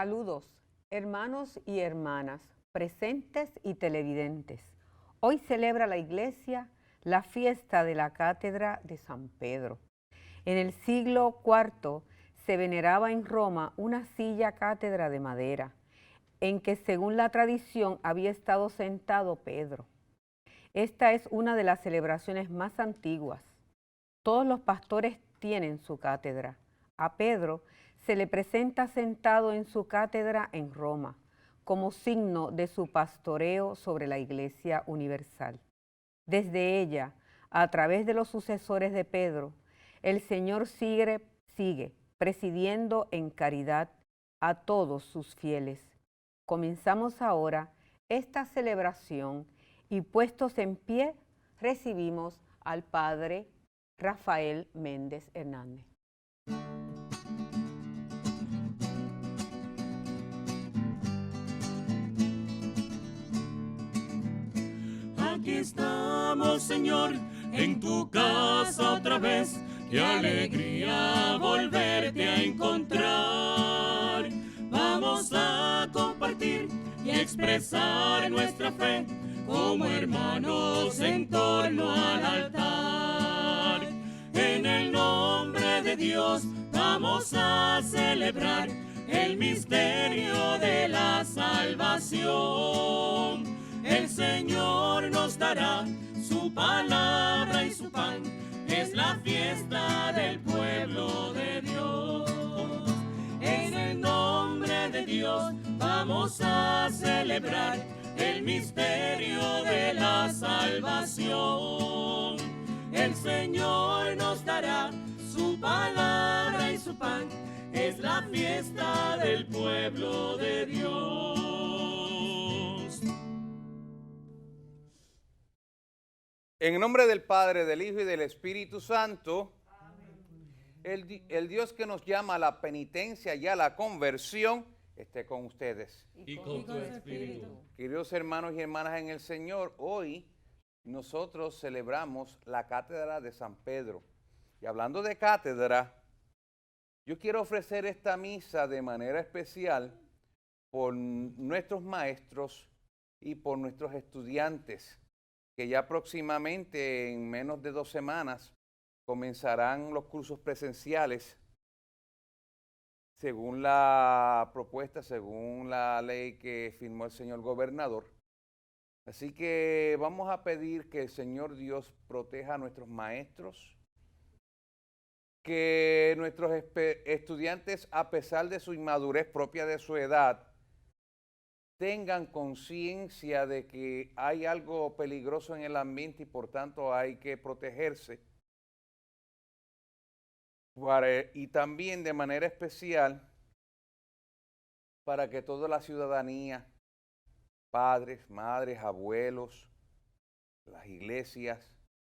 Saludos, hermanos y hermanas, presentes y televidentes. Hoy celebra la Iglesia la fiesta de la Cátedra de San Pedro. En el siglo IV se veneraba en Roma una silla cátedra de madera, en que según la tradición había estado sentado Pedro. Esta es una de las celebraciones más antiguas. Todos los pastores tienen su cátedra. A Pedro se le presenta sentado en su cátedra en Roma, como signo de su pastoreo sobre la Iglesia universal. Desde ella, a través de los sucesores de Pedro, el Señor sigue presidiendo en caridad a todos sus fieles. Comenzamos ahora esta celebración y puestos en pie, recibimos al Padre Rafael Méndez Hernández. Aquí estamos, Señor, en tu casa otra vez. Qué alegría volverte a encontrar. Vamos a compartir y expresar nuestra fe como hermanos en torno al altar. En el nombre de Dios vamos a celebrar el misterio de la salvación. El Señor nos dará su palabra y su pan. Es la fiesta del pueblo de Dios. En el nombre de Dios vamos a celebrar el misterio de la salvación. El Señor nos dará su palabra y su pan. Es la fiesta del pueblo de Dios. En el nombre del Padre, del Hijo y del Espíritu Santo, el Dios que nos llama a la penitencia y a la conversión, esté con ustedes. Y con tu espíritu. Queridos hermanos y hermanas en el Señor, hoy nosotros celebramos la Cátedra de San Pedro. Y hablando de cátedra, yo quiero ofrecer esta misa de manera especial por nuestros maestros y por nuestros estudiantes, que ya próximamente, en menos de 2 semanas, comenzarán los cursos presenciales según la propuesta, según la ley que firmó el señor gobernador. Así que vamos a pedir que el Señor Dios proteja a nuestros maestros, que nuestros estudiantes, a pesar de su inmadurez propia de su edad, tengan conciencia de que hay algo peligroso en el ambiente y por tanto hay que protegerse. Y también de manera especial para que toda la ciudadanía, padres, madres, abuelos, las iglesias,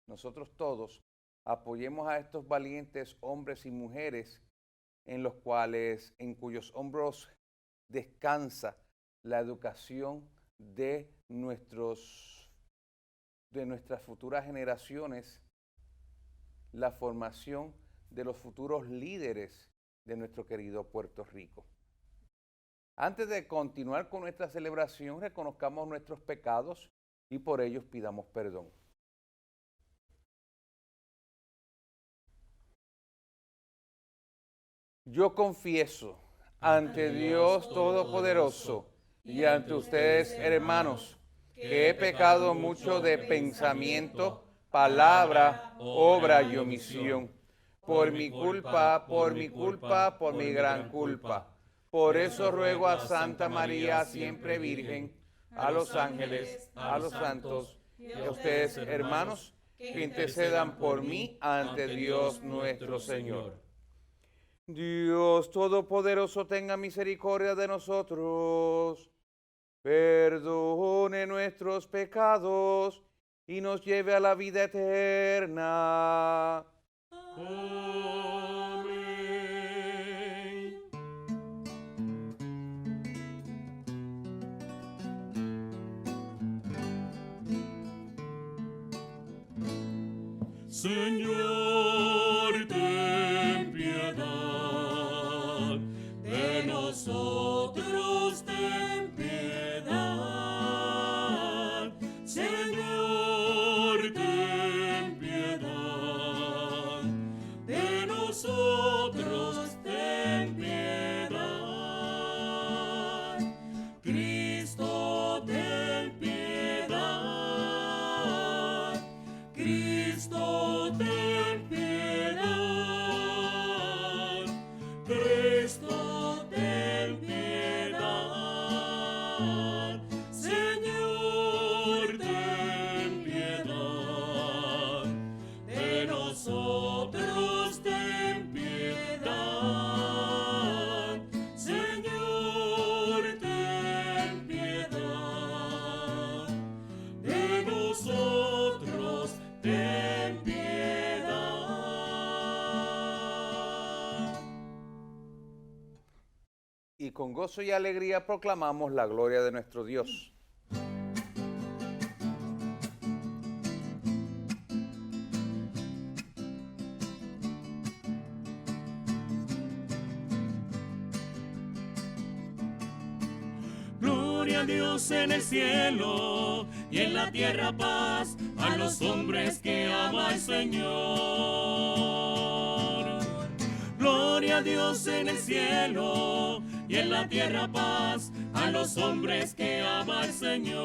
nosotros todos apoyemos a estos valientes hombres y mujeres en cuyos hombros descansa la educación de nuestras futuras generaciones, la formación de los futuros líderes de nuestro querido Puerto Rico. Antes de continuar con nuestra celebración, reconozcamos nuestros pecados y por ellos pidamos perdón. Yo confieso ante Dios Todopoderoso y ante ustedes, hermanos, que he pecado mucho de pensamiento, palabra, obra y omisión. Por mi culpa, por mi gran culpa. Por eso ruego a Santa María, siempre Virgen, a los ángeles, a los santos y a ustedes, hermanos, que intercedan por mí ante Dios nuestro Señor. Dios Todopoderoso tenga misericordia de nosotros, perdone nuestros pecados y nos lleve a la vida eterna. Amén. Señor, ten piedad de nosotros. ten piedad. Y con gozo y alegría proclamamos la gloria de nuestro Dios. Gloria a Dios en el cielo y en la tierra paz a los hombres que ama el Señor. Gloria a Dios en el cielo y en la tierra paz a los hombres que ama el Señor.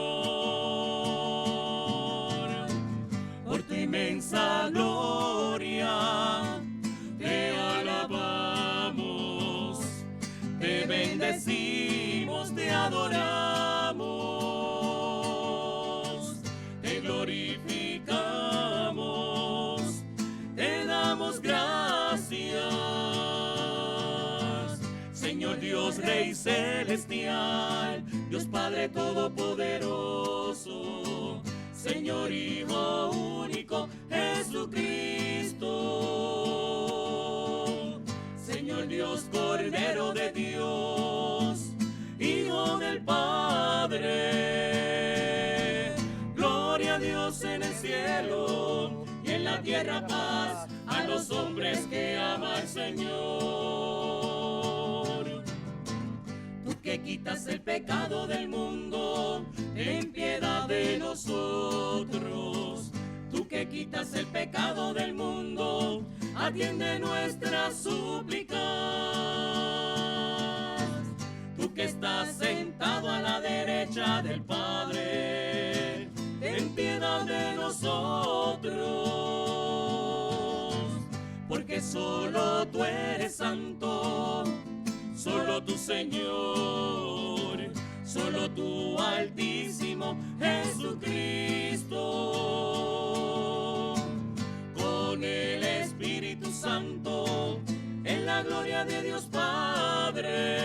Por tu inmensa gloria te alabamos, te bendecimos, te adoramos, te glorificamos, te damos gracias. Señor Dios, Rey celestial, Dios Padre todopoderoso, Señor Hijo único, Jesucristo. Señor Dios, Cordero de Dios, Hijo del Padre. Gloria a Dios en el cielo y en la tierra paz a los hombres que ama el Señor. Tú que quitas el pecado del mundo, ten piedad de nosotros. Tú que quitas el pecado del mundo, atiende nuestras súplicas. Tú que estás sentado a la derecha del Padre, ten piedad de nosotros. Porque solo tú eres santo, solo tu Señor, solo tu Altísimo Jesucristo. Con el Espíritu Santo, en la gloria de Dios Padre.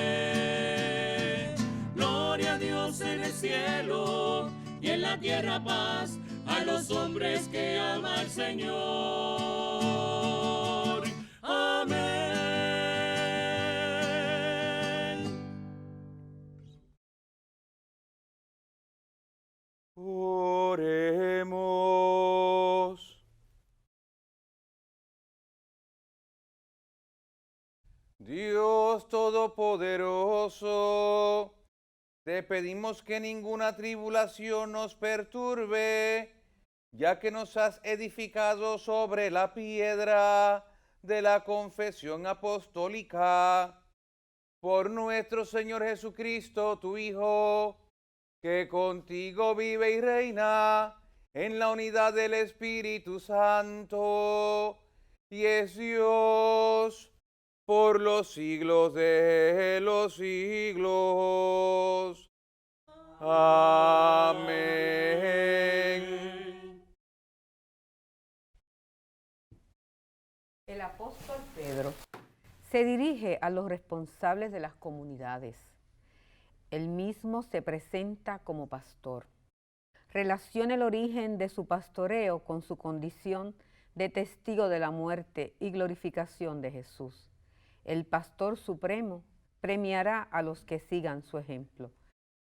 Gloria a Dios en el cielo y en la tierra paz a los hombres que ama el Señor. Amén. Oremos. Dios Todopoderoso, te pedimos que ninguna tribulación nos perturbe, ya que nos has edificado sobre la piedra de la confesión apostólica. Por nuestro Señor Jesucristo, tu Hijo, que contigo vive y reina en la unidad del Espíritu Santo, y es Dios por los siglos de los siglos. Amén. El apóstol Pedro se dirige a los responsables de las comunidades. Él mismo se presenta como pastor. Relaciona el origen de su pastoreo con su condición de testigo de la muerte y glorificación de Jesús. El pastor supremo premiará a los que sigan su ejemplo.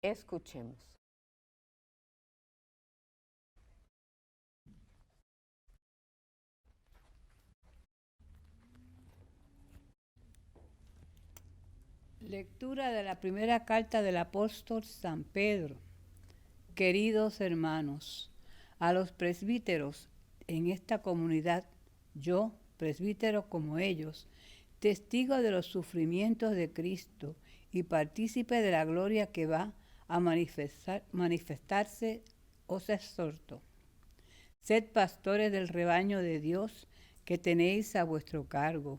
Escuchemos. Lectura de la primera carta del apóstol San Pedro. Queridos hermanos, a los presbíteros en esta comunidad, yo, presbítero como ellos, testigo de los sufrimientos de Cristo y partícipe de la gloria que va a manifestarse, os exhorto. Sed pastores del rebaño de Dios que tenéis a vuestro cargo,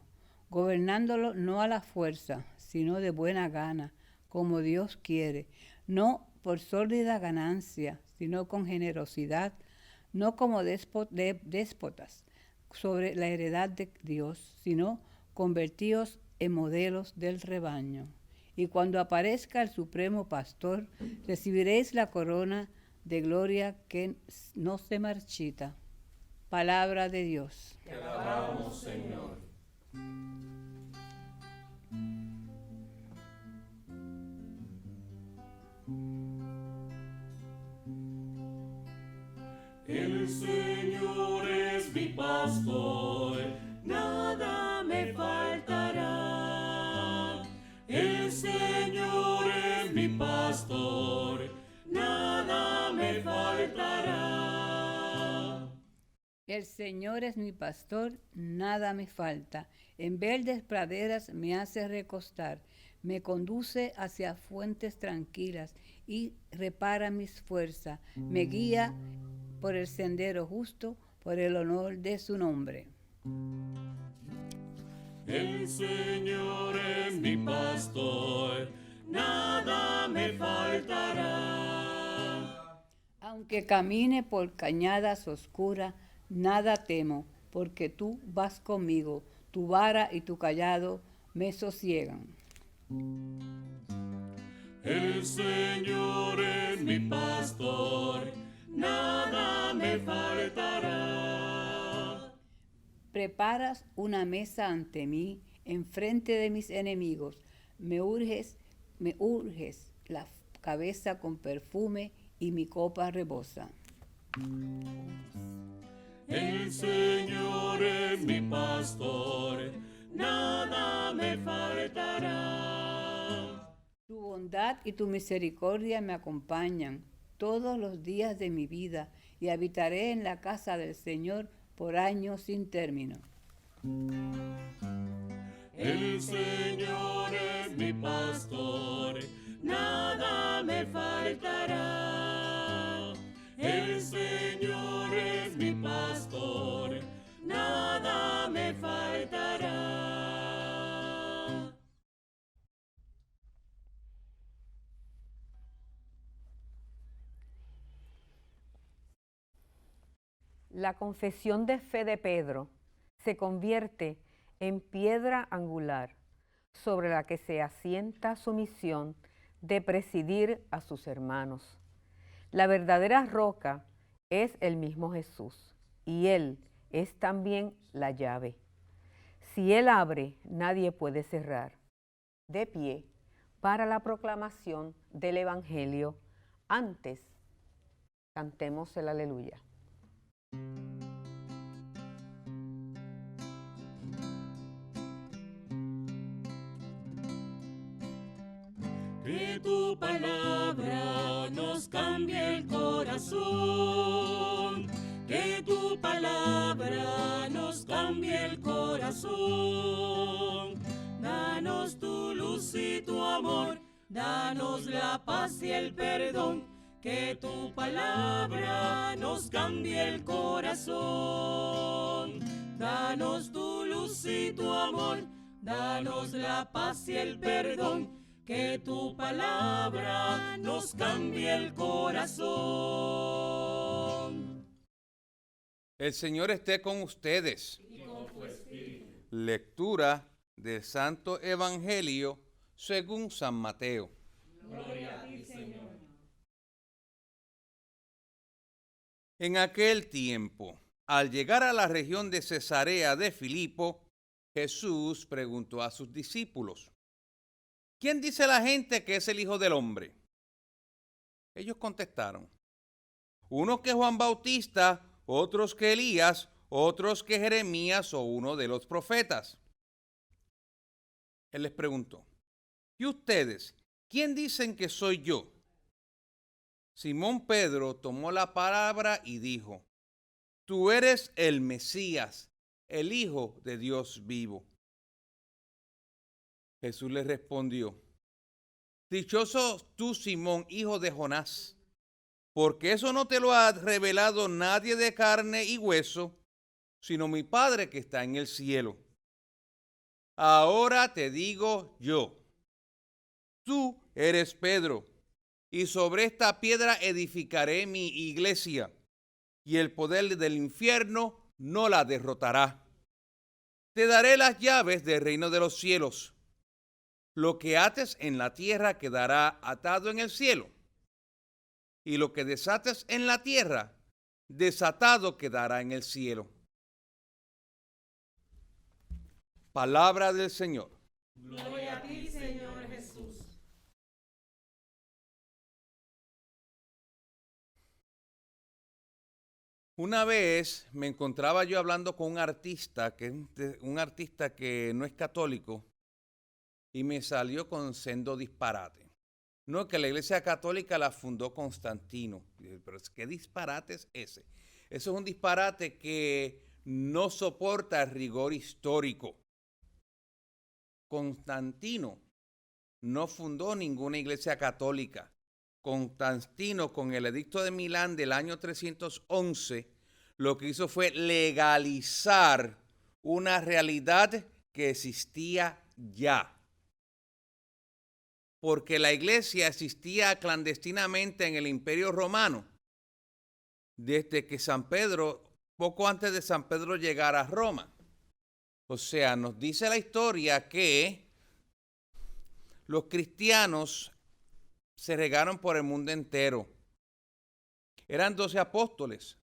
gobernándolo no a la fuerza, sino de buena gana, como Dios quiere, no por sórdida ganancia, sino con generosidad, no como déspotas sobre la heredad de Dios, sino convertíos en modelos del rebaño. Y cuando aparezca el supremo pastor, recibiréis la corona de gloria que no se marchita. Palabra de Dios. Te alabamos, Señor. El Señor es mi pastor, nada me faltará. El Señor es mi pastor, nada me faltará. El Señor es mi pastor, nada me falta. En verdes praderas me hace recostar, me conduce hacia fuentes tranquilas y repara mis fuerzas, me guía por el sendero justo, por el honor de su nombre. El Señor es mi pastor, nada me faltará. Aunque camine por cañadas oscuras, nada temo, porque tú vas conmigo, tu vara y tu cayado me sosiegan. El Señor es mi pastor, nada me faltará. Preparas una mesa ante mí, enfrente de mis enemigos. Me urges la cabeza con perfume y mi copa rebosa. El Señor es mi pastor, nada me faltará. Tu bondad y tu misericordia me acompañan todos los días de mi vida y habitaré en la casa del Señor por años sin término. El Señor es mi pastor, nada me faltará. El Señor es mi pastor, nada me faltará. La confesión de fe de Pedro se convierte en piedra angular sobre la que se asienta su misión de presidir a sus hermanos. La verdadera roca es el mismo Jesús y Él es también la llave. Si Él abre, nadie puede cerrar. De pie para la proclamación del Evangelio, antes cantemos el aleluya. Que tu palabra nos cambie el corazón, que tu palabra nos cambie el corazón. Danos tu luz y tu amor, danos la paz y el perdón, que tu palabra nos cambie el corazón. Danos tu luz y tu amor, danos la paz y el perdón, que tu palabra nos cambie el corazón. El Señor esté con ustedes. Y con tu espíritu. Lectura del Santo Evangelio según San Mateo. Gloria a ti, Señor. En aquel tiempo, al llegar a la región de Cesarea de Filipo, Jesús preguntó a sus discípulos: ¿quién dice la gente que es el Hijo del Hombre? Ellos contestaron: unos que Juan Bautista, otros que Elías, otros que Jeremías o uno de los profetas. Él les preguntó: ¿y ustedes, quién dicen que soy yo? Simón Pedro tomó la palabra y dijo: tú eres el Mesías, el Hijo de Dios vivo. Jesús le respondió: dichoso tú, Simón, hijo de Jonás, porque eso no te lo ha revelado nadie de carne y hueso, sino mi Padre que está en el cielo. Ahora te digo yo, tú eres Pedro, y sobre esta piedra edificaré mi iglesia, y el poder del infierno no la derrotará. Te daré las llaves del reino de los cielos. Lo que ates en la tierra quedará atado en el cielo, y lo que desates en la tierra desatado quedará en el cielo. Palabra del Señor. Gloria a ti, Señor Jesús. Una vez me encontraba yo hablando con un artista que no es católico y me salió con sendo disparate. No, que la Iglesia Católica la fundó Constantino. Pero ¿qué disparate es ese? Eso es un disparate que no soporta el rigor histórico. Constantino no fundó ninguna iglesia católica. Constantino, con el edicto de Milán del año 311, lo que hizo fue legalizar una realidad que existía ya. Porque la iglesia existía clandestinamente en el Imperio Romano, desde que San Pedro, poco antes de San Pedro llegar a Roma. O sea, nos dice la historia que los cristianos se regaron por el mundo entero. Eran 12 apóstoles.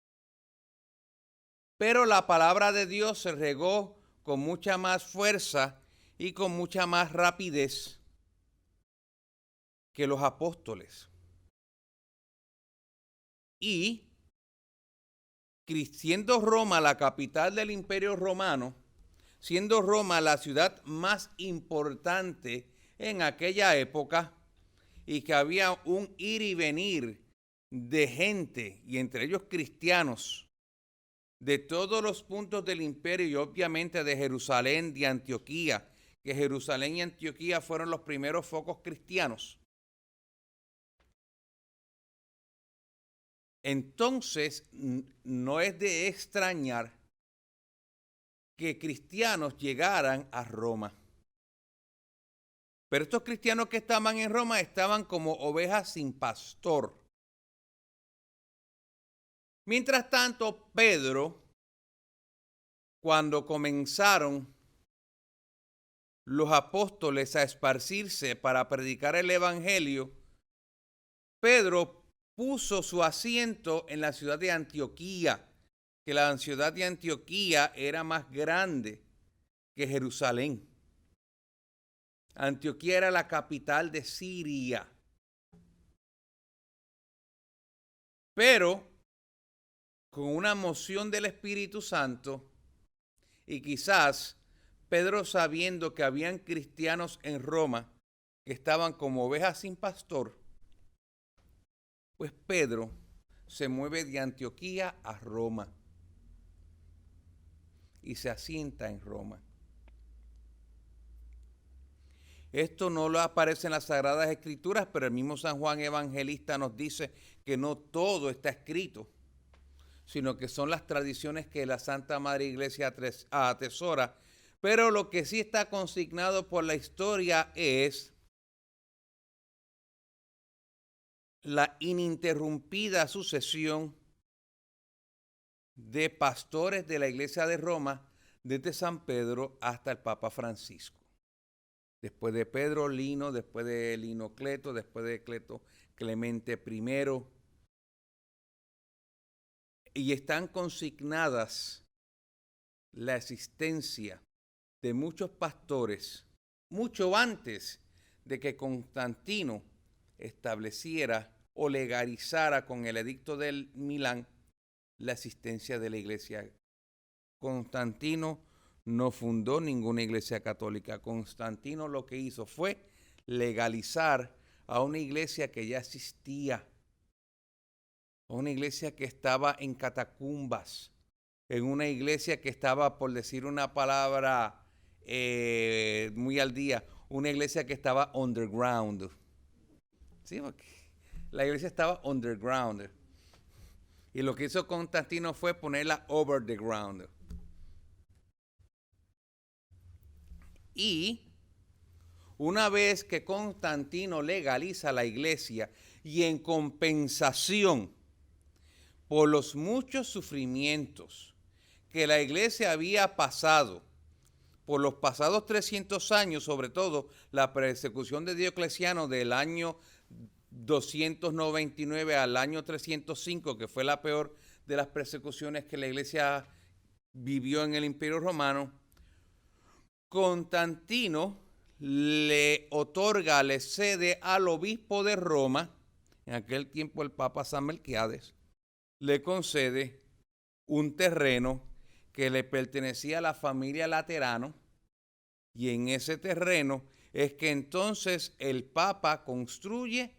Pero la palabra de Dios se regó con mucha más fuerza y con mucha más rapidez que los apóstoles. Y siendo Roma la capital del Imperio Romano, siendo Roma la ciudad más importante en aquella época, y que había un ir y venir de gente, y entre ellos cristianos, de todos los puntos del imperio y obviamente de Jerusalén, de Antioquía, que Jerusalén y Antioquía fueron los primeros focos cristianos. Entonces, no es de extrañar que cristianos llegaran a Roma. Pero estos cristianos que estaban en Roma estaban como ovejas sin pastor. Mientras tanto, Pedro, cuando comenzaron los apóstoles a esparcirse para predicar el evangelio, Pedro puso su asiento en la ciudad de Antioquía, que la ciudad de Antioquía era más grande que Jerusalén. Antioquía era la capital de Siria. Pero con una moción del Espíritu Santo, y quizás Pedro sabiendo que habían cristianos en Roma que estaban como ovejas sin pastor, pues Pedro se mueve de Antioquía a Roma y se asienta en Roma. Esto no lo aparece en las Sagradas Escrituras, pero el mismo San Juan Evangelista nos dice que no todo está escrito, sino que son las tradiciones que la Santa Madre Iglesia atesora. Pero lo que sí está consignado por la historia es la ininterrumpida sucesión de pastores de la Iglesia de Roma desde San Pedro hasta el Papa Francisco. Después de Pedro, Lino, después de Lino, Cleto, después de Cleto, Clemente I. Y están consignadas la existencia de muchos pastores mucho antes de que Constantino estableciera o legalizara con el edicto del Milán la existencia de la iglesia. Constantino no fundó ninguna iglesia católica. Constantino lo que hizo fue legalizar a una iglesia que ya existía, a una iglesia que estaba en catacumbas, en una iglesia que estaba, por decir una palabra muy al día, una iglesia que estaba underground. Sí, porque la iglesia estaba underground. Y lo que hizo Constantino fue ponerla over the ground. Y una vez que Constantino legaliza la iglesia y en compensación por los muchos sufrimientos que la iglesia había pasado por los pasados 300 años, sobre todo la persecución de Diocleciano del año 299 al año 305, que fue la peor de las persecuciones que la iglesia vivió en el Imperio Romano, Constantino le otorga, le cede al obispo de Roma, en aquel tiempo el Papa San Melquiades, le concede un terreno que le pertenecía a la familia Laterano, y en ese terreno es que entonces el Papa construye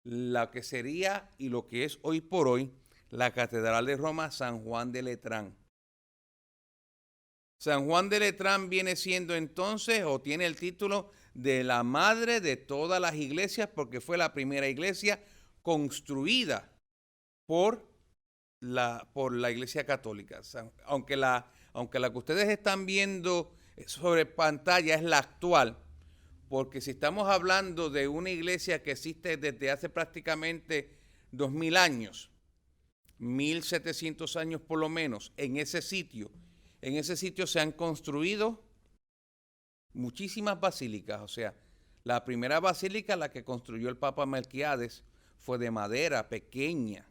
lo que sería y lo que es hoy por hoy la Catedral de Roma, San Juan de Letrán. San Juan de Letrán viene siendo entonces, o tiene el título de la madre de todas las iglesias, porque fue la primera iglesia construida por la iglesia católica. Aunque la que ustedes están viendo sobre pantalla es la actual, porque si estamos hablando de una iglesia que existe desde hace prácticamente 2000 años, 1700 años por lo menos, en ese sitio se han construido muchísimas basílicas. O sea, la primera basílica, la que construyó el Papa Melquiades, fue de madera, pequeña,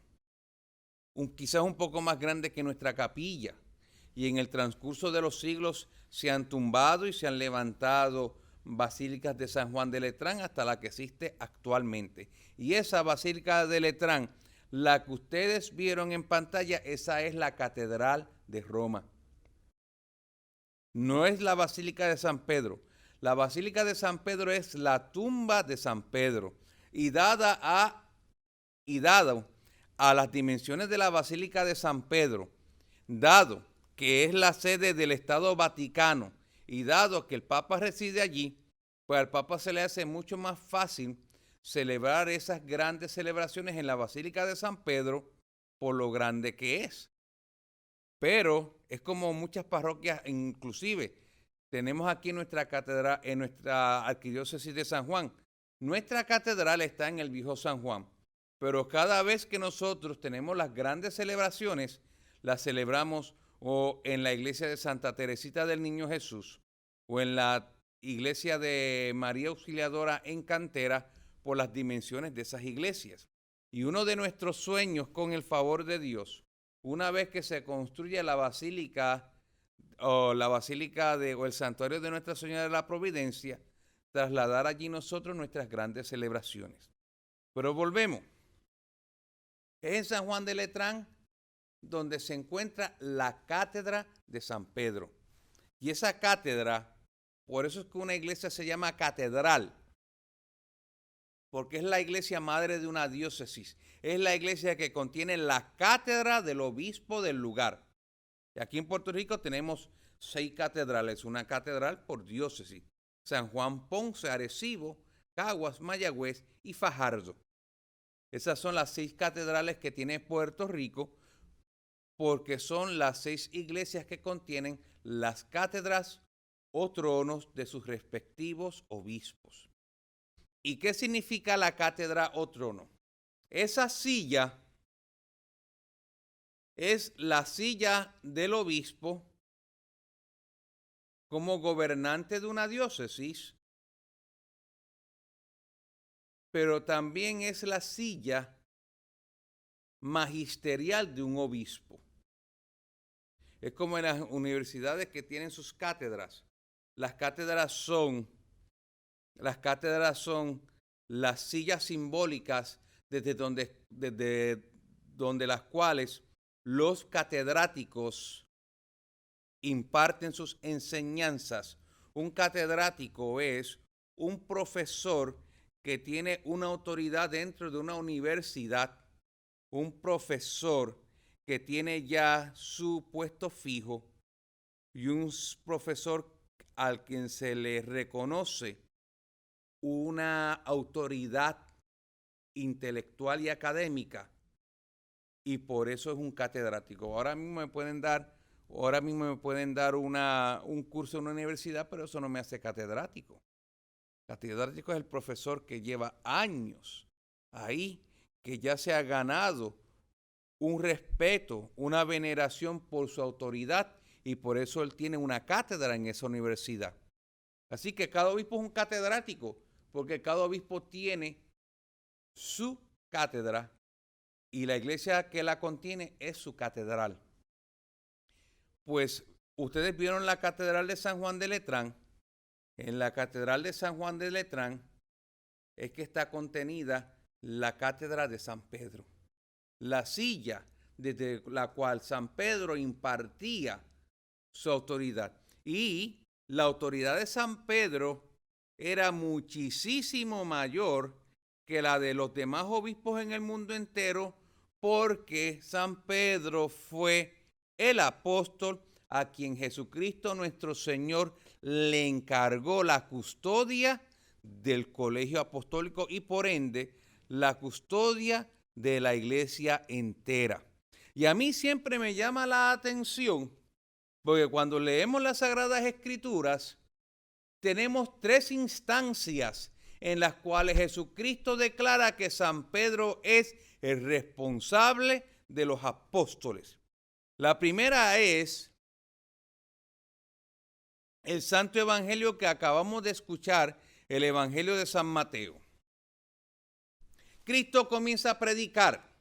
quizás un poco más grande que nuestra capilla. Y en el transcurso de los siglos se han tumbado y se han levantado basílicas de San Juan de Letrán hasta la que existe actualmente. Y esa basílica de Letrán, la que ustedes vieron en pantalla, esa es la Catedral de Roma. No es la Basílica de San Pedro. La Basílica de San Pedro es la tumba de San Pedro. Y dado a las dimensiones de la Basílica de San Pedro, dado que es la sede del Estado Vaticano y dado que el Papa reside allí, pues al Papa se le hace mucho más fácil celebrar esas grandes celebraciones en la Basílica de San Pedro por lo grande que es. Pero es como muchas parroquias, inclusive tenemos aquí nuestra catedral, en nuestra arquidiócesis de San Juan. Nuestra catedral está en el Viejo San Juan, pero cada vez que nosotros tenemos las grandes celebraciones, las celebramos o en la iglesia de Santa Teresita del Niño Jesús o en la iglesia de María Auxiliadora en Cantera, por las dimensiones de esas iglesias. Y uno de nuestros sueños, con el favor de Dios, una vez que se construya la basílica o el santuario de Nuestra Señora de la Providencia, trasladar allí nosotros nuestras grandes celebraciones. Pero volvemos. Es en San Juan de Letrán donde se encuentra la cátedra de San Pedro. Y esa cátedra, por eso es que una iglesia se llama catedral, porque es la iglesia madre de una diócesis. Es la iglesia que contiene la cátedra del obispo del lugar. Y aquí en Puerto Rico tenemos 6 catedrales, una catedral por diócesis: San Juan, Ponce, Arecibo, Caguas, Mayagüez y Fajardo. Esas son las 6 catedrales que tiene Puerto Rico, porque son las 6 iglesias que contienen las cátedras o tronos de sus respectivos obispos. ¿Y qué significa la cátedra o trono? Esa silla es la silla del obispo como gobernante de una diócesis, pero también es la silla magisterial de un obispo. Es como en las universidades que tienen sus cátedras. Las cátedras son las sillas simbólicas desde donde las cuales los catedráticos imparten sus enseñanzas. Un catedrático es un profesor que tiene una autoridad dentro de una universidad, un profesor que tiene ya su puesto fijo y un profesor al quien se le reconoce una autoridad intelectual y académica, y por eso es un catedrático. Ahora mismo me pueden dar un curso en una universidad, pero eso no me hace catedrático. Catedrático es el profesor que lleva años ahí, que ya se ha ganado un respeto, una veneración por su autoridad, y por eso él tiene una cátedra en esa universidad. Así que cada obispo es un catedrático, porque cada obispo tiene su cátedra y la iglesia que la contiene es su catedral. Pues ustedes vieron la catedral de San Juan de Letrán. En la catedral de San Juan de Letrán es que está contenida la cátedra de San Pedro, la silla desde la cual San Pedro impartía su autoridad. Y la autoridad de San Pedro era muchísimo mayor que la de los demás obispos en el mundo entero, porque San Pedro fue el apóstol a quien Jesucristo nuestro Señor le encargó la custodia del colegio apostólico y por ende la custodia de la iglesia entera. Y a mí siempre me llama la atención, porque cuando leemos las Sagradas Escrituras, tenemos 3 instancias en las cuales Jesucristo declara que San Pedro es el responsable de los apóstoles. La primera es el Santo Evangelio que acabamos de escuchar, el Evangelio de San Mateo. Cristo comienza a predicar.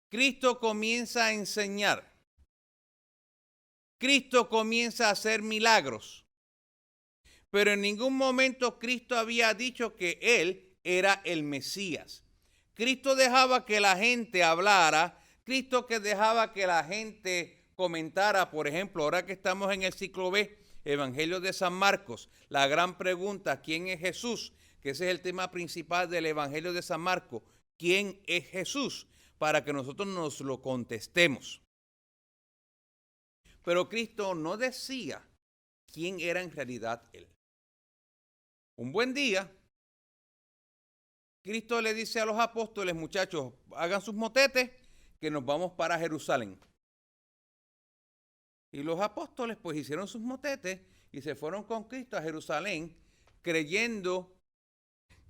Cristo comienza a enseñar. Cristo comienza a hacer milagros. Pero en ningún momento Cristo había dicho que Él era el Mesías. Cristo dejaba que la gente hablara. Cristo que dejaba que la gente comentara. Por ejemplo, ahora que estamos en el ciclo B, Evangelio de San Marcos, la gran pregunta, ¿quién es Jesús? Que ese es el tema principal del Evangelio de San Marcos. ¿Quién es Jesús? Para que nosotros nos lo contestemos. Pero Cristo no decía quién era en realidad Él. Un buen día, Cristo le dice a los apóstoles, muchachos, hagan sus motetes que nos vamos para Jerusalén. Y los apóstoles pues hicieron sus motetes y se fueron con Cristo a Jerusalén, creyendo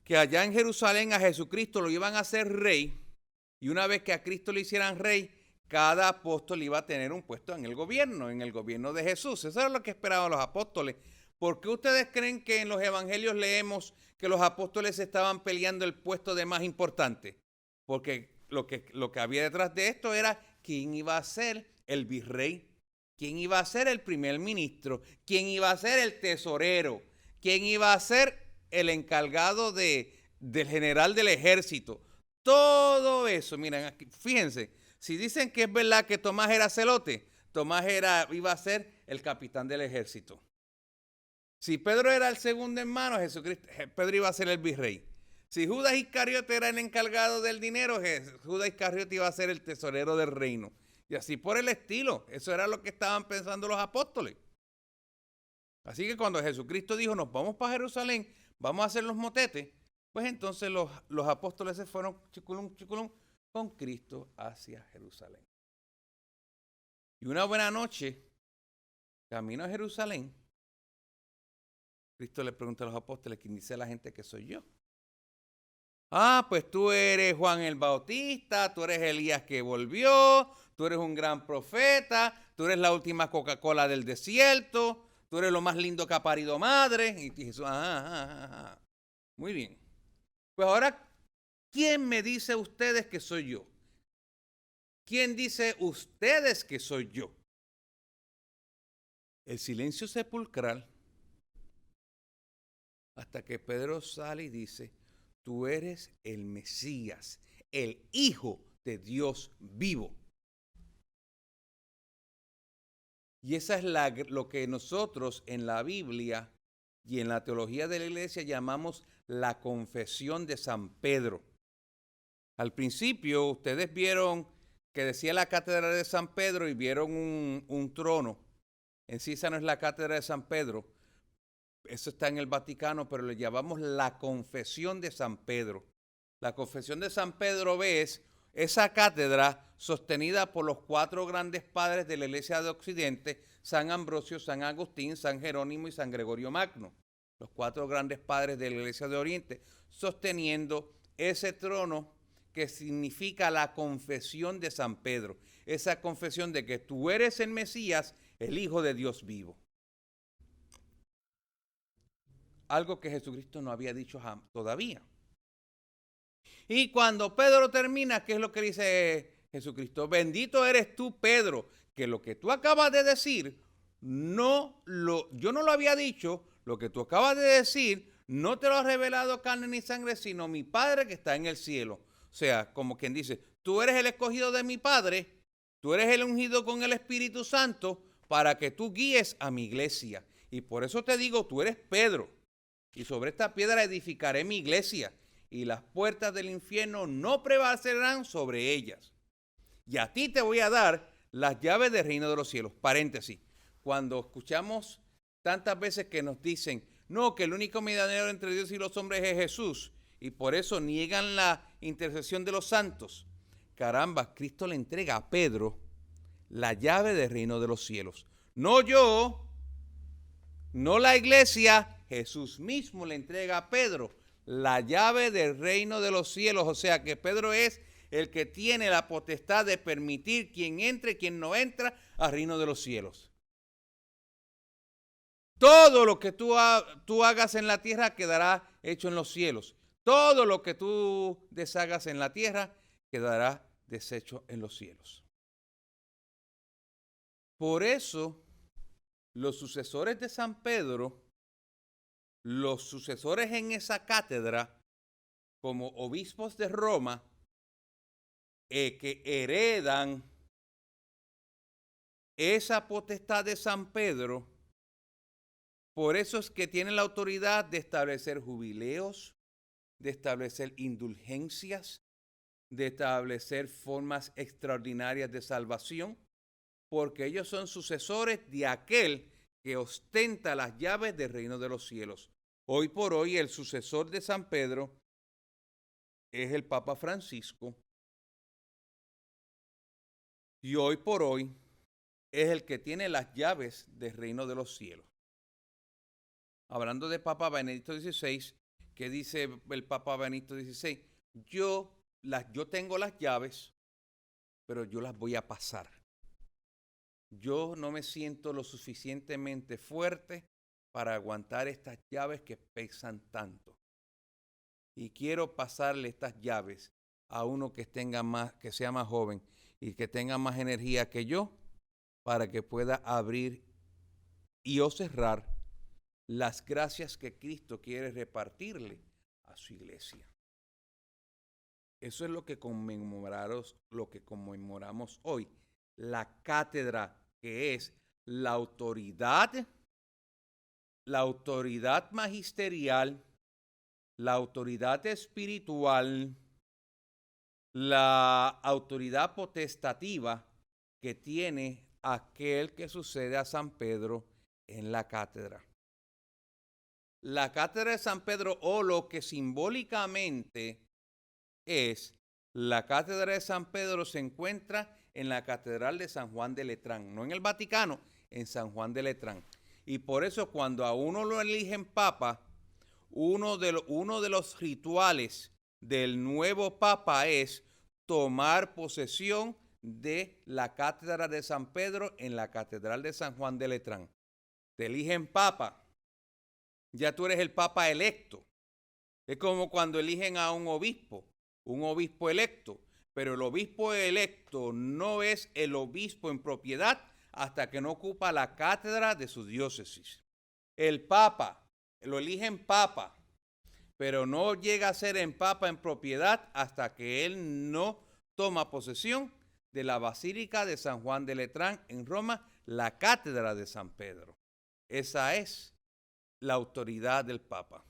que allá en Jerusalén a Jesucristo lo iban a hacer rey. Y una vez que a Cristo le hicieran rey, cada apóstol iba a tener un puesto en el gobierno de Jesús. Eso era lo que esperaban los apóstoles. ¿Por qué ustedes creen que en los evangelios leemos que los apóstoles estaban peleando el puesto de más importante? Porque lo que había detrás de esto era quién iba a ser el virrey, quién iba a ser el primer ministro, quién iba a ser el tesorero, quién iba a ser el encargado del general del ejército. Todo eso, miren, aquí, fíjense, si dicen que es verdad que Tomás era celote, Tomás iba a ser el capitán del ejército. Si Pedro era el segundo hermano, Pedro iba a ser el virrey. Si Judas Iscariote era el encargado del dinero, Judas Iscariote iba a ser el tesorero del reino. Y así por el estilo. Eso era lo que estaban pensando los apóstoles. Así que cuando Jesucristo dijo, nos vamos para Jerusalén, vamos a hacer los motetes, pues entonces los apóstoles se fueron chiculum con Cristo hacia Jerusalén. Y una buena noche, camino a Jerusalén, Cristo le pregunta a los apóstoles, ¿quién dice la gente que soy yo? Ah, pues tú eres Juan el Bautista, tú eres Elías que volvió, tú eres un gran profeta, tú eres la última Coca-Cola del desierto, tú eres lo más lindo que ha parido madre. Y Jesús, muy bien. Pues ahora, ¿quién me dice ustedes que soy yo? ¿Quién dice ustedes que soy yo? El silencio sepulcral, hasta que Pedro sale y dice, tú eres el Mesías, el Hijo de Dios vivo. Y esa es lo que nosotros en la Biblia y en la teología de la iglesia llamamos la confesión de San Pedro. Al principio ustedes vieron que decía la cátedra de San Pedro y vieron un trono. En sí esa no es la cátedra de San Pedro. Eso está en el Vaticano, pero le llamamos la confesión de San Pedro. La confesión de San Pedro es esa cátedra sostenida por los 4 grandes padres de la Iglesia de Occidente, San Ambrosio, San Agustín, San Jerónimo y San Gregorio Magno. Los 4 grandes padres de la Iglesia de Oriente, sosteniendo ese trono que significa la confesión de San Pedro. Esa confesión de que tú eres el Mesías, el Hijo de Dios vivo. Algo que Jesucristo no había dicho todavía. Y cuando Pedro termina, ¿qué es lo que dice Jesucristo? Bendito eres tú, Pedro, que lo que tú acabas de decir, yo no lo había dicho, lo que tú acabas de decir, no te lo ha revelado carne ni sangre, sino mi Padre que está en el cielo. O sea, como quien dice, tú eres el escogido de mi Padre, tú eres el ungido con el Espíritu Santo para que tú guíes a mi iglesia. Y por eso te digo, tú eres Pedro, y sobre esta piedra edificaré mi iglesia, y las puertas del infierno no prevalecerán sobre ellas. Y a ti te voy a dar las llaves del reino de los cielos. Paréntesis. Cuando escuchamos tantas veces que nos dicen, no, que el único mediador entre Dios y los hombres es Jesús, y por eso niegan la intercesión de los santos. Caramba, Cristo le entrega a Pedro la llave del reino de los cielos. No yo, no la iglesia, Jesús mismo le entrega a Pedro la llave del reino de los cielos. O sea que Pedro es el que tiene la potestad de permitir quién entre, quién no entra al reino de los cielos. Todo lo que tú hagas en la tierra quedará hecho en los cielos. Todo lo que tú deshagas en la tierra quedará deshecho en los cielos. Por eso, los sucesores de San Pedro, los sucesores en esa cátedra, como obispos de Roma, que heredan esa potestad de San Pedro, por eso es que tienen la autoridad de establecer jubileos, de establecer indulgencias, de establecer formas extraordinarias de salvación, porque ellos son sucesores de aquel que ostenta las llaves del reino de los cielos. Hoy por hoy el sucesor de San Pedro es el Papa Francisco, y hoy por hoy es el que tiene las llaves del reino de los cielos. Hablando de Papa Benedicto XVI, ¿qué dice el Papa Benedicto XVI? Yo tengo las llaves, pero yo las voy a pasar. Yo no me siento lo suficientemente fuerte para aguantar estas llaves que pesan tanto. Y quiero pasarle estas llaves a uno que sea más joven y que tenga más energía que yo, para que pueda abrir y o cerrar las gracias que Cristo quiere repartirle a su iglesia. Eso es lo que conmemoramos hoy. La cátedra, que es la autoridad magisterial, la autoridad espiritual, la autoridad potestativa que tiene aquel que sucede a San Pedro en la cátedra. La cátedra de San Pedro, o lo que simbólicamente es la cátedra de San Pedro, se encuentra en la catedral de San Juan de Letrán, no en el Vaticano, en San Juan de Letrán. Y por eso cuando a uno lo eligen papa, uno de los rituales del nuevo papa es tomar posesión de la cátedra de San Pedro en la catedral de San Juan de Letrán. Te eligen papa, ya tú eres el papa electo. Es como cuando eligen a un obispo electo, pero el obispo electo no es el obispo en propiedad hasta que no ocupa la cátedra de su diócesis. El papa, lo eligen papa, pero no llega a ser en papa en propiedad hasta que él no toma posesión de la Basílica de San Juan de Letrán en Roma, la cátedra de San Pedro. Esa es la autoridad del papa.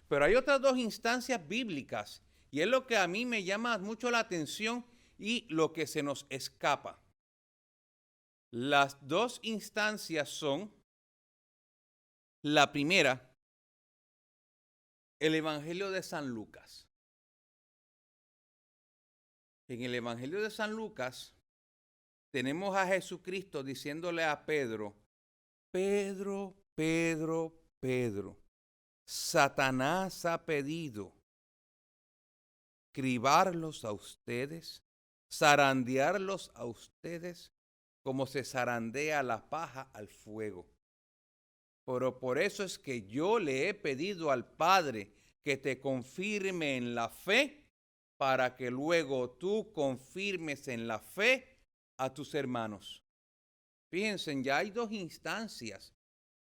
Pero hay otras dos instancias bíblicas, y es lo que a mí me llama mucho la atención y lo que se nos escapa. Las dos instancias son, la primera, el Evangelio de San Lucas. En el Evangelio de San Lucas tenemos a Jesucristo diciéndole a Pedro, Pedro, Pedro, Pedro, Satanás ha pedido cribarlos a ustedes, zarandearlos a ustedes, como se zarandea la paja al fuego. Pero por eso es que yo le he pedido al Padre que te confirme en la fe para que luego tú confirmes en la fe a tus hermanos. Fíjense, ya hay dos instancias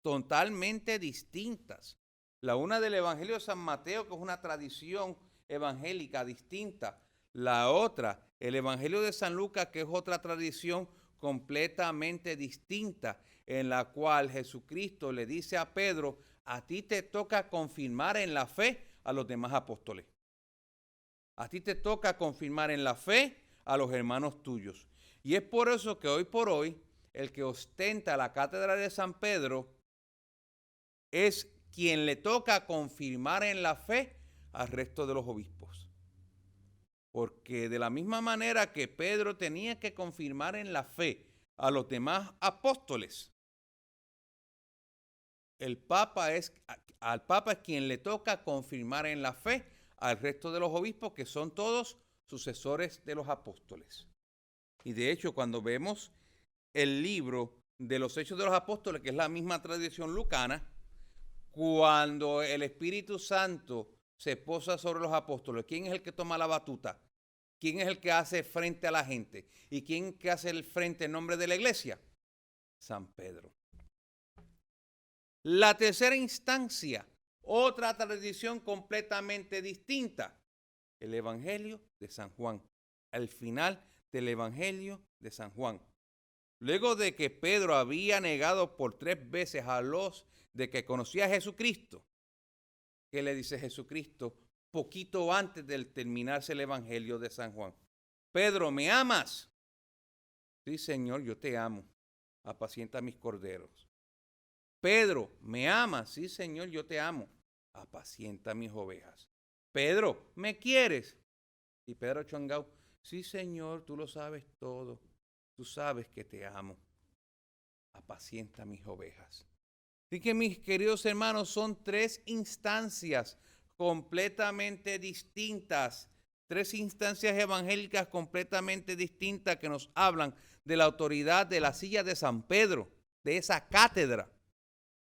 totalmente distintas. La una del Evangelio de San Mateo, que es una tradición evangélica distinta. La otra, el Evangelio de San Lucas, que es otra tradición completamente distinta, en la cual Jesucristo le dice a Pedro, a ti te toca confirmar en la fe a los demás apóstoles. A ti te toca confirmar en la fe a los hermanos tuyos. Y es por eso que hoy por hoy, el que ostenta la cátedra de San Pedro es quien le toca confirmar en la fe al resto de los obispos. Porque de la misma manera que Pedro tenía que confirmar en la fe a los demás apóstoles, al Papa es quien le toca confirmar en la fe al resto de los obispos, que son todos sucesores de los apóstoles. Y de hecho, cuando vemos el libro de los Hechos de los Apóstoles, que es la misma tradición lucana, cuando el Espíritu Santo se posa sobre los apóstoles, ¿quién es el que toma la batuta? ¿Quién es el que hace frente a la gente? ¿Y quién que hace el frente en nombre de la iglesia? San Pedro. La tercera instancia, otra tradición completamente distinta, el Evangelio de San Juan, al final del Evangelio de San Juan. Luego de que Pedro había negado por 3 veces a los de que conocía a Jesucristo, ¿qué le dice Jesucristo poquito antes de terminarse el Evangelio de San Juan? Pedro, ¿me amas? Sí, Señor, yo te amo. Apacienta mis corderos. Pedro, ¿me amas? Sí, Señor, yo te amo. Apacienta mis ovejas. Pedro, ¿me quieres? Y Pedro chongao, sí, Señor, tú lo sabes todo. Tú sabes que te amo. Apacienta mis ovejas. Así que, mis queridos hermanos, son 3 instancias completamente distintas. 3 instancias evangélicas completamente distintas que nos hablan de la autoridad de la silla de San Pedro, de esa cátedra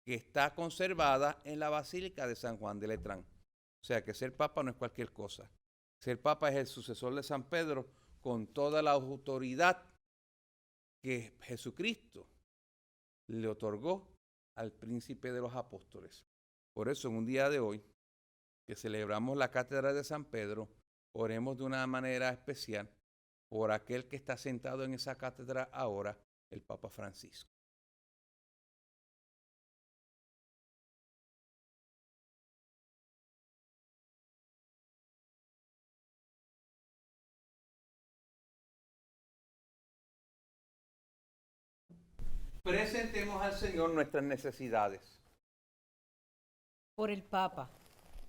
que está conservada en la Basílica de San Juan de Letrán. O sea que ser papa no es cualquier cosa. Ser papa es el sucesor de San Pedro con toda la autoridad que Jesucristo le otorgó al príncipe de los apóstoles. Por eso, en un día de hoy, que celebramos la cátedra de San Pedro, oremos de una manera especial por aquel que está sentado en esa cátedra ahora, el Papa Francisco. Presentemos al Señor nuestras necesidades. Por el Papa,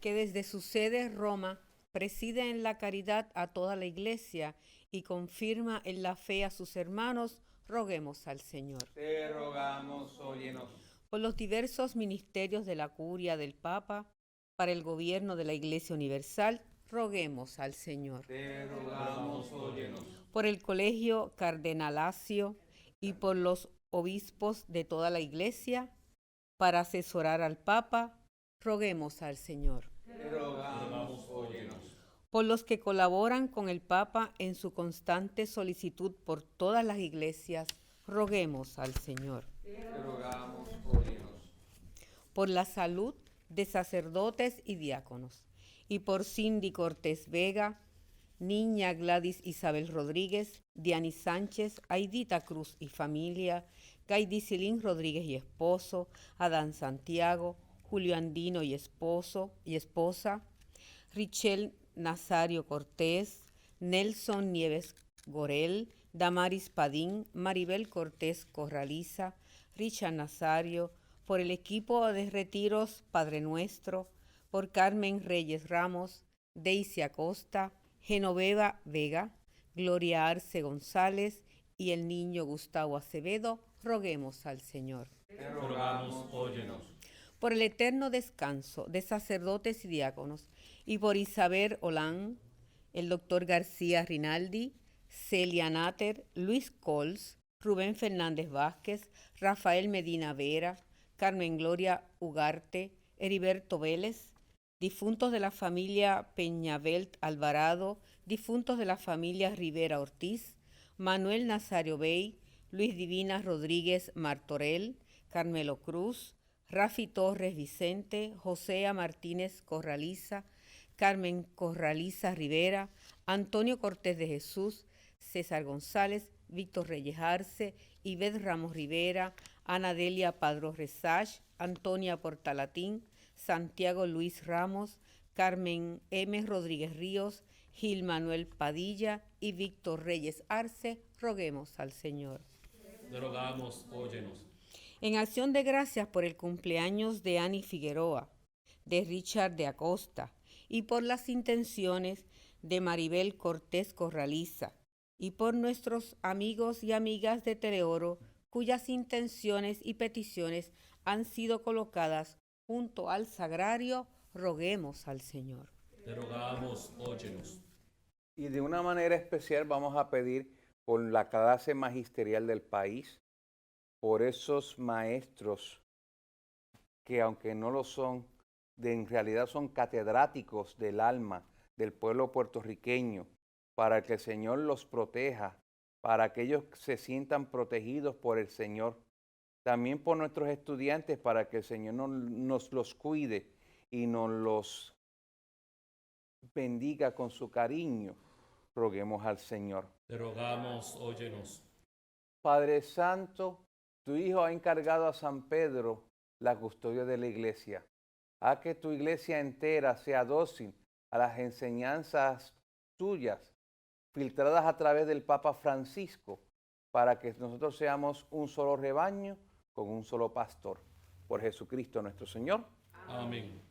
que desde su sede Roma preside en la caridad a toda la Iglesia y confirma en la fe a sus hermanos, roguemos al Señor. Te rogamos, óyenos. Por los diversos ministerios de la curia del Papa, para el gobierno de la Iglesia Universal, roguemos al Señor. Te rogamos, óyenos. Por el colegio cardenalacio y por los obispos de toda la Iglesia, para asesorar al Papa, roguemos al Señor. Te rogamos, óyenos. Por los que colaboran con el Papa en su constante solicitud por todas las iglesias, roguemos al Señor. Te rogamos, óyenos. Por la salud de sacerdotes y diáconos, y por Cindy Cortés Vega, Niña Gladys Isabel Rodríguez, Diany Sánchez, Aidita Cruz y familia, Gaidicilín Rodríguez y esposo, Adán Santiago, Julio Andino y esposo y esposa, Richel Nazario Cortés, Nelson Nieves Gorel, Damaris Padín, Maribel Cortés Corraliza, Richard Nazario, por el equipo de retiros Padre Nuestro, por Carmen Reyes Ramos, Daisy Acosta, Genoveva Vega, Gloria Arce González y el niño Gustavo Acevedo, roguemos al Señor. Te rogamos, óyenos. Por el eterno descanso de sacerdotes y diáconos, y por Isabel Olán, el doctor García Rinaldi, Celia Náter, Luis Cols, Rubén Fernández Vázquez, Rafael Medina Vera, Carmen Gloria Ugarte, Heriberto Vélez, difuntos de la familia Peñavelt Alvarado, difuntos de la familia Rivera Ortiz, Manuel Nazario Bey, Luis Divina Rodríguez Martorell, Carmelo Cruz, Rafi Torres Vicente, Josea Martínez Corraliza, Carmen Corraliza Rivera, Antonio Cortés de Jesús, César González, Víctor Reyes Arce, Ivette Ramos Rivera, Ana Delia Padró Resach, Antonia Portalatín, Santiago Luis Ramos, Carmen M. Rodríguez Ríos, Gil Manuel Padilla y Víctor Reyes Arce, roguemos al Señor. Te rogamos, óyenos. En acción de gracias por el cumpleaños de Annie Figueroa, de Richard de Acosta y por las intenciones de Maribel Cortés Corraliza y por nuestros amigos y amigas de Teleoro cuyas intenciones y peticiones han sido colocadas junto al sagrario, roguemos al Señor. Te rogamos, óyenos. Y de una manera especial vamos a pedir por la clase magisterial del país, por esos maestros que aunque no lo son, en realidad son catedráticos del alma del pueblo puertorriqueño, para que el Señor los proteja, para que ellos se sientan protegidos por el Señor. También por nuestros estudiantes, para que el Señor nos los cuide y nos los bendiga con su cariño. Roguemos al Señor. Te rogamos, óyenos. Padre Santo, tu Hijo ha encargado a San Pedro la custodia de la iglesia. Haz que tu iglesia entera sea dócil a las enseñanzas tuyas, filtradas a través del Papa Francisco, para que nosotros seamos un solo rebaño con un solo pastor. Por Jesucristo nuestro Señor. Amén.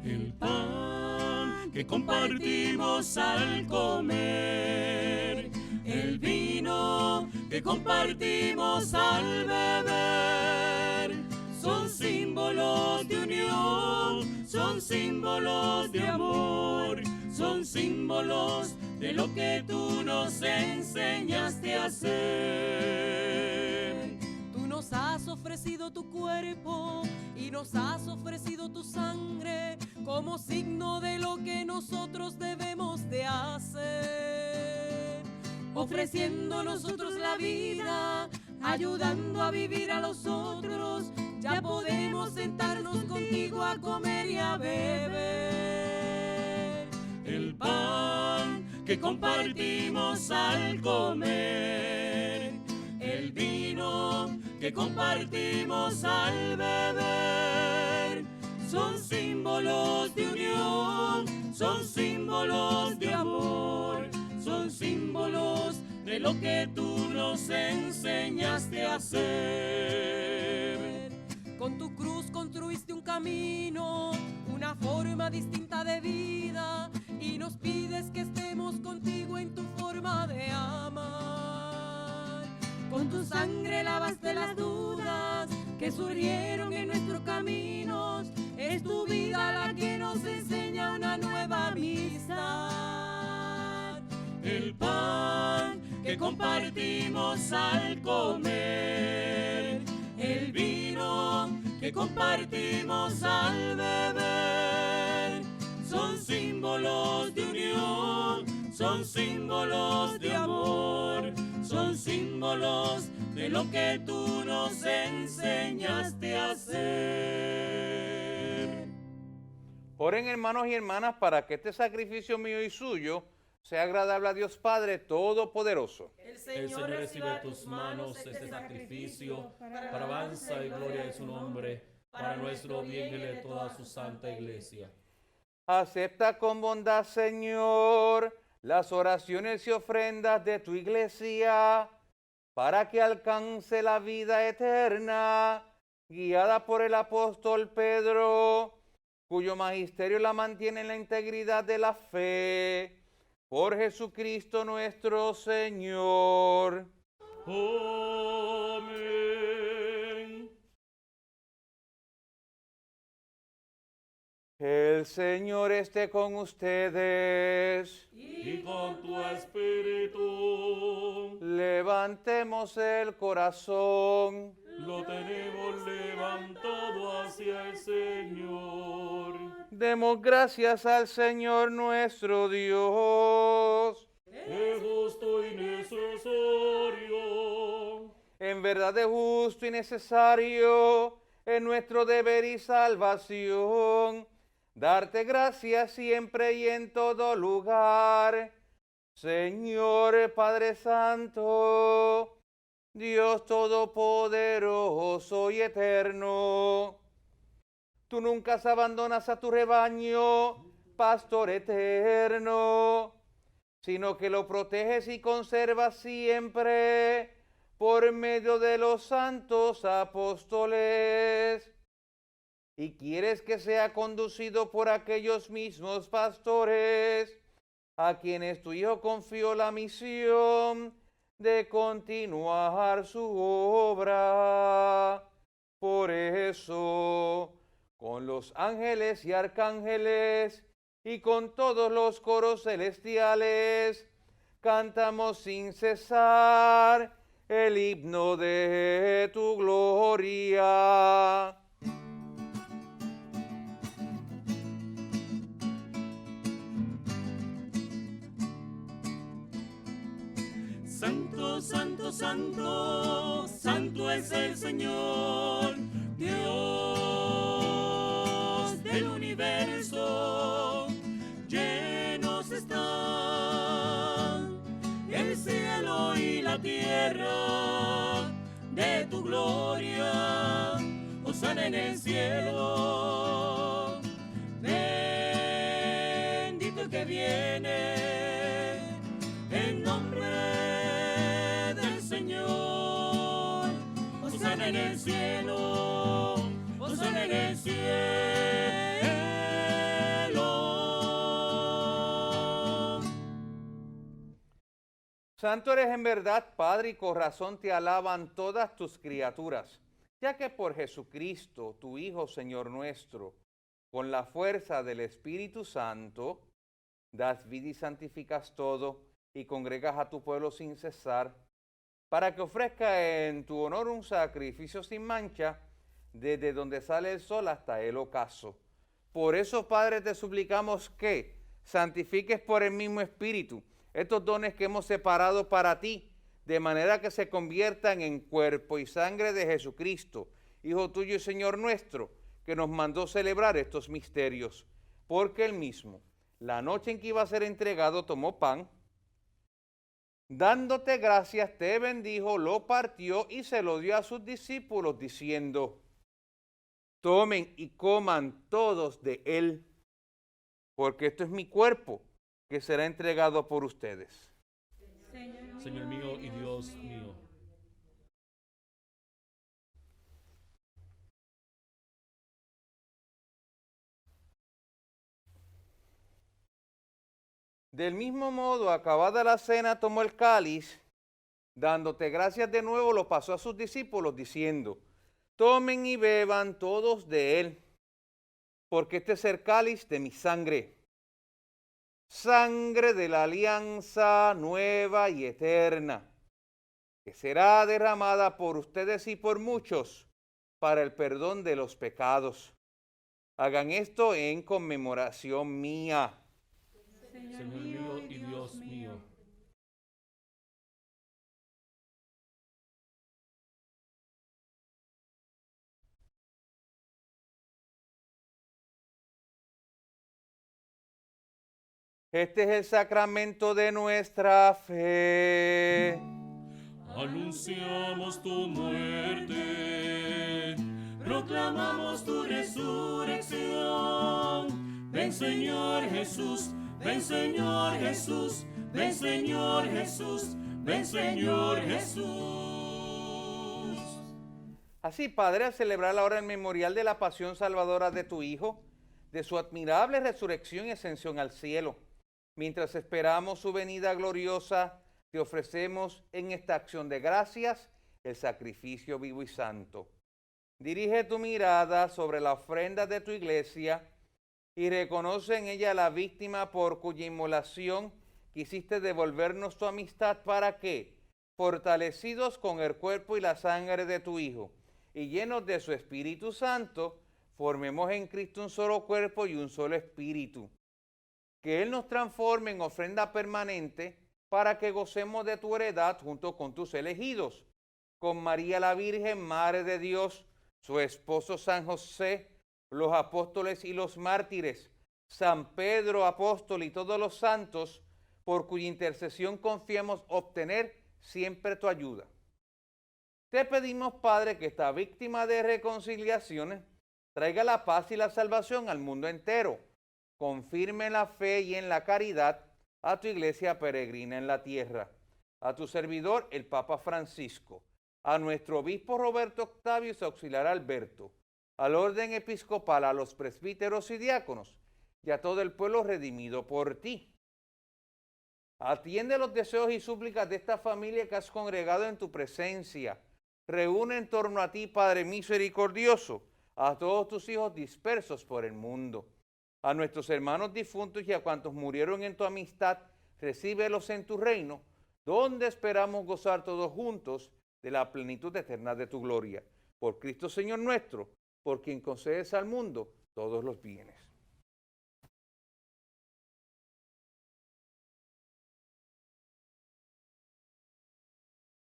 El pan que compartimos al comer, el vino que compartimos al beber, son símbolos de unión, son símbolos de amor, son símbolos de lo que tú nos enseñaste a hacer. Tú nos has ofrecido tu cuerpo y nos has ofrecido tu sangre como signo de lo que nosotros debemos de hacer. Ofreciendo nosotros la vida, ayudando a vivir a los otros, ya podemos sentarnos contigo a comer y a beber. El pan que compartimos al comer, el vino que compartimos al beber, son símbolos de unión, son símbolos de amor, son símbolos de lo que tú nos enseñaste a hacer. Con tu cruz construiste un camino, una forma distinta de vida, y nos pides que estemos contigo en tu forma de amar. Con tu sangre lavaste las dudas que surgieron en nuestros caminos, es tu vida la que nos enseña una nueva amistad. El pan que compartimos al comer, el vino que compartimos al beber, son símbolos de unión, son símbolos de amor, son símbolos de lo que tú nos enseñaste a hacer. Oren, hermanos y hermanas, para que este sacrificio mío y suyo sea agradable a Dios Padre Todopoderoso. El Señor recibe de tus manos este sacrificio para alabanza y gloria de su nombre, para nuestro bien y de toda su santa iglesia. Acepta con bondad, Señor, las oraciones y ofrendas de tu iglesia, para que alcance la vida eterna, guiada por el apóstol Pedro, cuyo magisterio la mantiene en la integridad de la fe. Por Jesucristo nuestro Señor. Amén. El El Señor esté con ustedes. Y con tu espíritu. Levantemos el corazón. Lo tenemos levantado hacia el Señor. Demos gracias al Señor nuestro Dios. Es justo y necesario. En verdad es justo y necesario, es nuestro deber y salvación, darte gracias siempre y en todo lugar. Señor Padre Santo, Dios Todopoderoso y Eterno, tú nunca abandonas a tu rebaño, Pastor eterno, sino que lo proteges y conservas siempre por medio de los santos apóstoles, y quieres que sea conducido por aquellos mismos pastores a quienes tu Hijo confió la misión de continuar su obra. Por eso, con los ángeles y arcángeles y con todos los coros celestiales, cantamos sin cesar el himno de tu gloria. Santo, santo, santo, santo es el Señor, Dios del universo. Llenos están el cielo y la tierra de tu gloria. Hosana en el cielo, bendito el que viene en nombre del Señor. Hosana en el cielo, hosana en el cielo. Santo eres en verdad, Padre, y con razón te alaban todas tus criaturas, ya que por Jesucristo, tu Hijo, Señor nuestro, con la fuerza del Espíritu Santo, das vida y santificas todo, y congregas a tu pueblo sin cesar, para que ofrezca en tu honor un sacrificio sin mancha, desde donde sale el sol hasta el ocaso. Por eso, Padre, te suplicamos que santifiques por el mismo Espíritu estos dones que hemos separado para ti, de manera que se conviertan en cuerpo y sangre de Jesucristo, Hijo tuyo y Señor nuestro, que nos mandó celebrar estos misterios. Porque él mismo, la noche en que iba a ser entregado, tomó pan, dándote gracias, te bendijo, lo partió y se lo dio a sus discípulos, diciendo: tomen y coman todos de él, porque esto es mi cuerpo, que será entregado por ustedes. Señor mío y Dios mío. Del mismo modo, acabada la cena, tomó el cáliz, dándote gracias de nuevo, lo pasó a sus discípulos, diciendo: tomen y beban todos de él, porque este es el cáliz de mi sangre, sangre de la alianza nueva y eterna, que será derramada por ustedes y por muchos para el perdón de los pecados. Hagan esto en conmemoración mía. Señor mío y Dios mío. Este es el sacramento de nuestra fe. Anunciamos tu muerte, proclamamos tu resurrección. Ven Señor Jesús, ven Señor Jesús, ven Señor Jesús, ven Señor Jesús. Así, Padre, al celebrar ahora el memorial de la pasión salvadora de tu Hijo, de su admirable resurrección y ascensión al cielo, mientras esperamos su venida gloriosa, te ofrecemos en esta acción de gracias el sacrificio vivo y santo. Dirige tu mirada sobre la ofrenda de tu iglesia y reconoce en ella la víctima por cuya inmolación quisiste devolvernos tu amistad para que, fortalecidos con el cuerpo y la sangre de tu Hijo y llenos de su Espíritu Santo, formemos en Cristo un solo cuerpo y un solo espíritu. Que Él nos transforme en ofrenda permanente para que gocemos de tu heredad junto con tus elegidos, con María la Virgen, Madre de Dios, su esposo San José, los apóstoles y los mártires, San Pedro, apóstol y todos los santos, por cuya intercesión confiamos obtener siempre tu ayuda. Te pedimos, Padre, que esta víctima de reconciliaciones traiga la paz y la salvación al mundo entero. Confirme en la fe y en la caridad a tu iglesia peregrina en la tierra, a tu servidor, el Papa Francisco, a nuestro obispo Roberto Octavio y su auxiliar Alberto, al orden episcopal, a los presbíteros y diáconos, y a todo el pueblo redimido por ti. Atiende los deseos y súplicas de esta familia que has congregado en tu presencia. Reúne en torno a ti, Padre misericordioso, a todos tus hijos dispersos por el mundo. A nuestros hermanos difuntos y a cuantos murieron en tu amistad, recíbelos en tu reino, donde esperamos gozar todos juntos de la plenitud eterna de tu gloria. Por Cristo Señor nuestro, por quien concedes al mundo todos los bienes.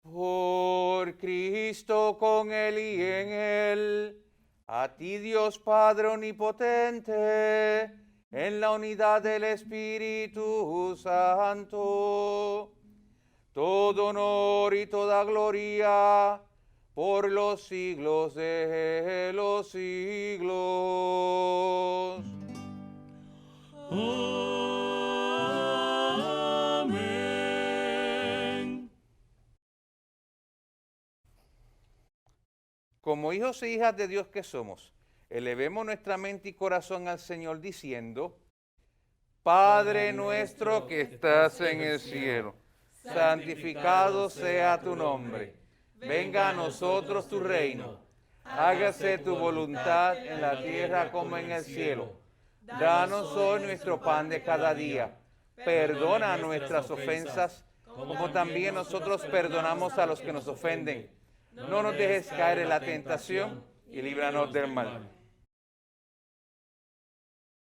Por Cristo, con Él y en Él, a ti Dios Padre omnipotente, en la unidad del Espíritu Santo, todo honor y toda gloria por los siglos de los siglos. Amén. Como hijos e hijas de Dios que somos, elevemos nuestra mente y corazón al Señor diciendo: Padre nuestro que estás en el cielo, santificado sea tu nombre. Venga a nosotros tu reino. Hágase tu voluntad en la tierra como en el cielo. Danos hoy nuestro pan de cada día. Perdona nuestras ofensas, como también nosotros perdonamos a los que nos ofenden. No nos dejes caer en la tentación y líbranos del mal.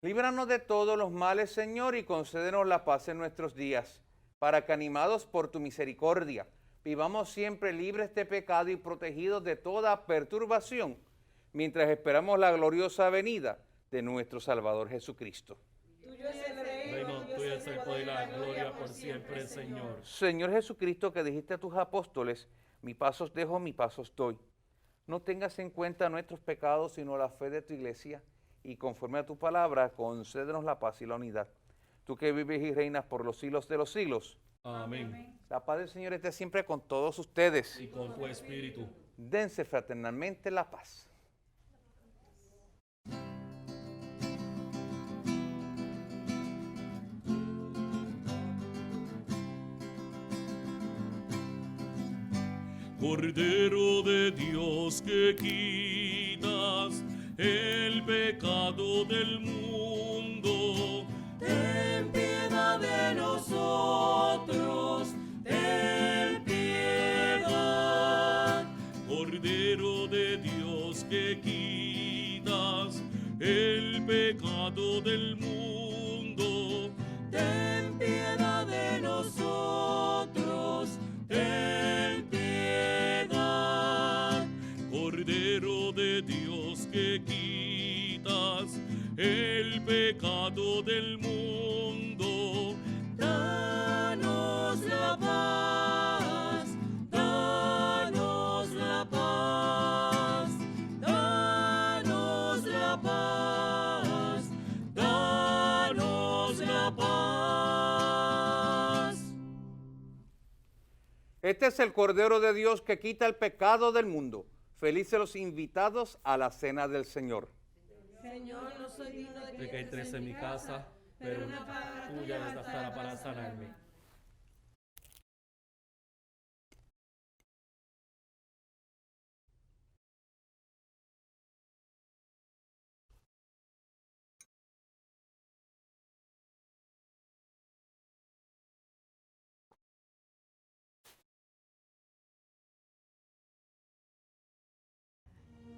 Líbranos de todos los males, Señor, y concédenos la paz en nuestros días, para que, animados por tu misericordia, vivamos siempre libres de pecado y protegidos de toda perturbación, mientras esperamos la gloriosa venida de nuestro Salvador Jesucristo. Reino tuyo es el poder y la gloria por siempre, Señor. Señor Jesucristo, que dijiste a tus apóstoles: mi paz os dejo, mi paz os doy. No tengas en cuenta nuestros pecados, sino la fe de tu iglesia, y conforme a tu palabra, concédenos la paz y la unidad. Tú que vives y reinas por los siglos de los siglos. Amén. La paz del Señor esté siempre con todos ustedes. Y con tu espíritu. Dense fraternalmente la paz. Cordero de Dios que quitas el pecado del mundo, ten piedad de nosotros, ten piedad. Cordero de Dios que quitas el pecado del mundo, ten piedad de nosotros, ten piedad. Cordero de Dios que quitas el pecado del mundo, danos la paz, danos la paz, danos la paz, danos la paz. Este es el Cordero de Dios que quita el pecado del mundo. Felices los invitados a la cena del Señor. Señor, no soy digno De que entres en mi casa, pero una palabra tuya bastará para sanarme.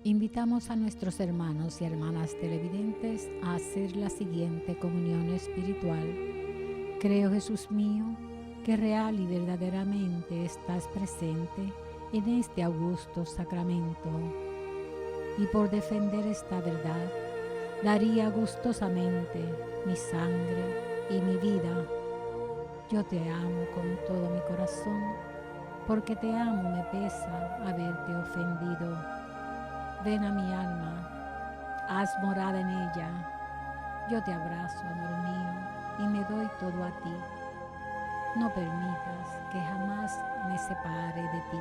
Invitamos a nuestros hermanos y hermanas televidentes a hacer la siguiente comunión espiritual. Creo, Jesús mío, que real y verdaderamente estás presente en este augusto sacramento. Y por defender esta verdad, daría gustosamente mi sangre y mi vida. Yo te amo con todo mi corazón, porque te amo me pesa haberte ofendido. Ven a mi alma, haz morada en ella. Yo te abrazo, amor mío, y me doy todo a ti. No permitas que jamás me separe de ti.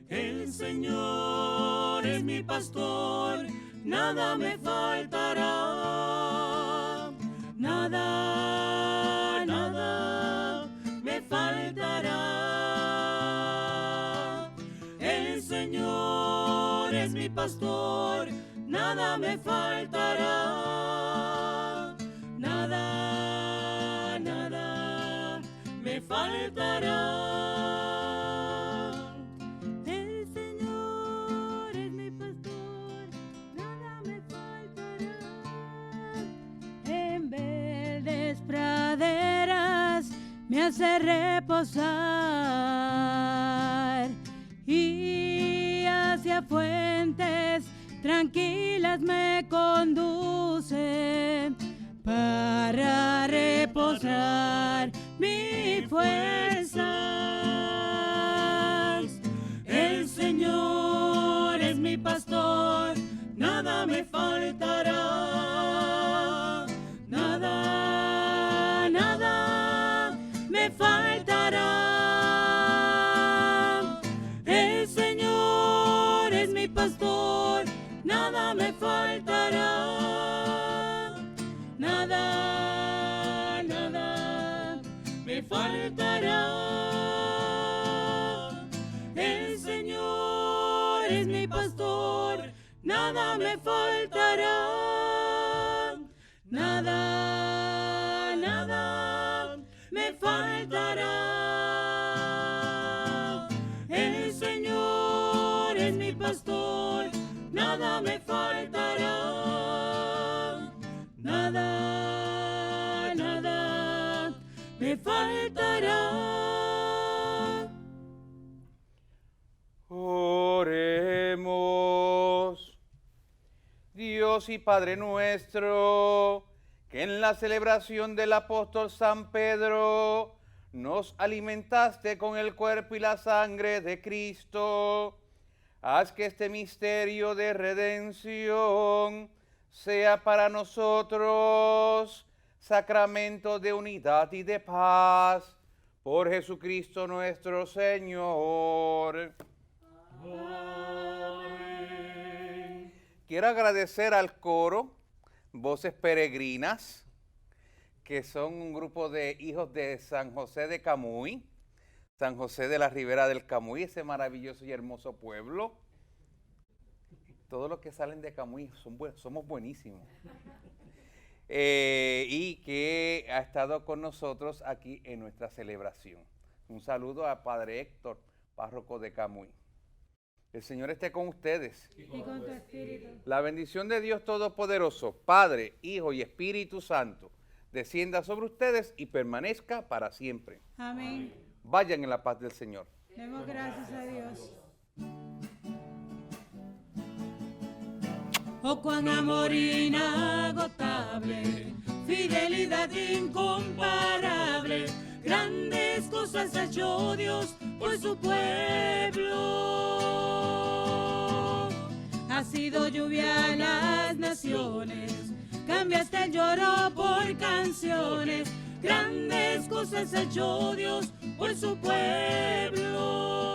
El Señor es mi pastor, nada me faltará, nada, nada me faltará. El Señor es mi pastor, nada me faltará, nada, nada me faltará. Me hace reposar y hacia fuentes tranquilas me conduce para reposar mis fuerzas. El Señor es mi pastor, nada me faltará, nada, nada me faltará. El Señor es mi pastor, nada me faltará, nada, nada me faltará. El Señor es mi pastor, nada me faltará, nada, nada me faltará. El Señor es mi pastor, nada me faltará, nada, nada me faltará. Oremos. Dios y Padre nuestro, que en la celebración del apóstol San Pedro nos alimentaste con el cuerpo y la sangre de Cristo, haz que este misterio de redención sea para nosotros sacramento de unidad y de paz, por Jesucristo nuestro Señor. Amén. Quiero agradecer al coro Voces Peregrinas, que son un grupo de hijos de San José de Camuy, San José de la Ribera del Camuy, ese maravilloso y hermoso pueblo. Todos los que salen de Camuy somos buenísimos. Y que ha estado con nosotros aquí en nuestra celebración. Un saludo a Padre Héctor, párroco de Camuy. El Señor esté con ustedes. Y con tu espíritu. La bendición de Dios Todopoderoso, Padre, Hijo y Espíritu Santo, descienda sobre ustedes y permanezca para siempre. Amén. Vayan en la paz del Señor. Demos gracias a Dios. Oh, cuán amor inagotable, fidelidad incomparable, grandes cosas ha hecho Dios por su pueblo. Ha sido lluvia a las naciones, cambiaste el lloro por canciones, grandes cosas ha hecho Dios por su pueblo.